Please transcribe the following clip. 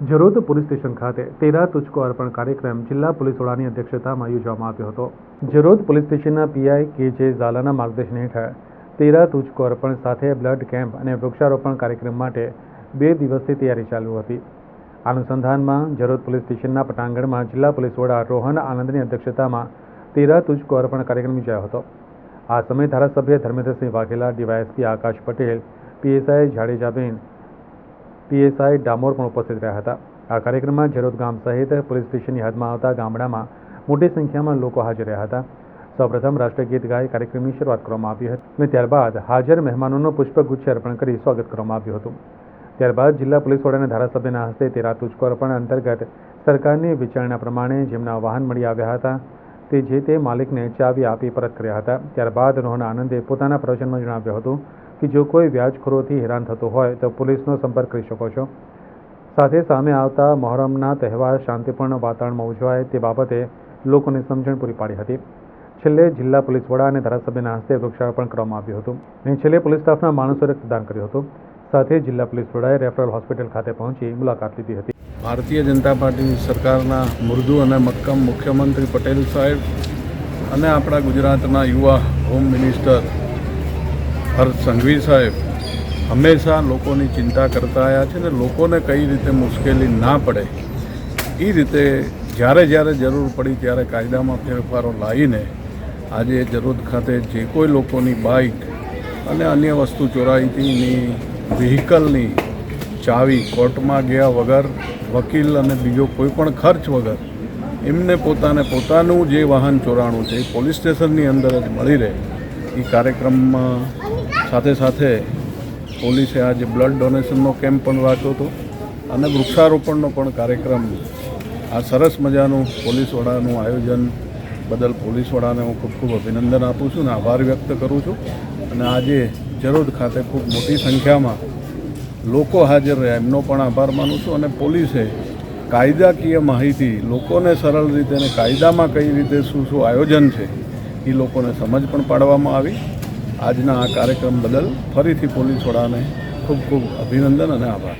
Jarod police station ખાતે તેરા તુચકો અર્પણ કાર્યક્રમ જિલ્લા પોલીસ વડાની અધ્યક્ષતામાં યોજવામાં આવ્યો હતો। જરોદ પોલીસ સ્ટેશનના પીઆઈ કે.જે. ઝાલાના માર્ગદર્શન હેઠળ તેરા તુચકો અર્પણ સાથે બ્લડ કેમ્પ અને વૃક્ષારોપણ કાર્યક્રમ માટે 2 દિવસથી તૈયારી ચાલુ હતી। આ અનુસંધાનમાં જરોદ પોલીસ સ્ટેશનના પટાંગણમાં જિલ્લા પોલીસ વડા રોહન આનંદની અધ્યક્ષતામાં તેરા તુચકો અર્પણ કાર્યક્રમ યોજાયો હતો। આ સમયે ધારાસભ્ય ધર્મેન્દ્રસિંહ વાઘેલા, ડીવાયએસપી આકાશ પટેલ, પીએસઆઈ જાડેજાબેન, પીએસઆઈ ડામોર પણ ઉપસ્થિત રહ્યા હતા। આ કાર્યક્રમમાં જરોદ ગામ સહિત પોલીસ સ્ટેશનની હદમાં આવતા ગામડામાં મોટી સંખ્યામાં લોકો હાજર રહ્યા હતા। સૌપ્રથમ રાષ્ટ્રગીત ગાઈ કાર્યક્રમની શરૂઆત કરવામાં આવી હતી અને ત્યારબાદ હાજર મહેમાનોનું પુષ્પગુચ્છ અર્પણ કરી સ્વાગત કરવામાં આવ્યું હતું। ત્યારબાદ જિલ્લા પોલીસ વડાના ધારાસભ્યના હસ્તે તેરા તુચકો અર્પણ અંતર્ગત સરકારની વિચારણા પ્રમાણે જેમના વાહન મળી આવ્યા હતા તે માલિકને ચાવી આપી પરત કર્યા હતા। ત્યારબાદ રોહન આનંદે પોતાના પ્રવચનમાં જણાવ્યું હતું કે જો કોઈ વ્યાજખોરોથી હેરાન થતો હોય તો પોલીસનો સંપર્ક કરી શકો છો। સાથે સામે આવતા મહોરમના તહેવાર શાંતિપૂર્ણ વાતાવરણમાં ઉજવાય તે બાબતે લોકોને સમજણ પૂરી પાડી હતી। છેલ્લે જિલ્લા પોલીસ વડા અને ધારાસભ્યના હસ્તે વૃક્ષારોપણ કરવામાં આવ્યું હતું અને છેલ્લે પોલીસ સ્ટાફના માણસોએ રક્તદાન કર્યું હતું। સાથે જિલ્લા પોલીસ વડાએ રેફરલ હોસ્પિટલ ખાતે પહોંચી મુલાકાત લીધી હતી। ભારતીય જનતા પાર્ટી સરકારના મૃદુ અને મક્કમ મુખ્યમંત્રી પટેલ સાહેબ અને આપણા ગુજરાતના યુવા હોમ મિનિસ્ટર હર્ષ સંઘવી સાહેબ હંમેશા લોકોની ચિંતા કરતા આવ્યા છે ને લોકોને કઈ રીતે મુશ્કેલી ના પડે એ રીતે જ્યારે જરૂર પડી ત્યારે કાયદામાં ફેરફારો લાવીને આજે જરોદ ખાતે જે કોઈ લોકોની બાઇક અને અન્ય વસ્તુ ચોરાઈ હતી એની વ્હીકલની ચાવી કોર્ટમાં ગયા વગર, વકીલ અને બીજો કોઈ પણ ખર્ચ વગર એમને પોતાનું જે વાહન ચોરાણું છે એ પોલીસ સ્ટેશનની અંદર જ મળી રહે એ કાર્યક્રમમાં સાથે પોલીસે આજે બ્લડ ડોનેશનનો કેમ્પ પણ રાખ્યો હતો અને વૃક્ષારોપણનો પણ કાર્યક્રમ। આ સરસ મજાનું પોલીસ વડાનું આયોજન બદલ પોલીસ વડાને હું ખૂબ અભિનંદન આપું છું અને આભાર વ્યક્ત કરું છું। અને આજે જરોદ ખાતે ખૂબ મોટી સંખ્યામાં લોકો હાજર રહ્યા એમનો પણ આભાર માનું છું અને પોલીસે કાયદાકીય માહિતી લોકોને સરળ રીતે અને કાયદામાં કઈ રીતે શું આયોજન છે એ લોકોને સમજ પણ પાડવામાં આવી। આજના આ કાર્યક્રમ બદલ ફરીથી પોલીસ વડાને ખૂબ અભિનંદન અને આભાર।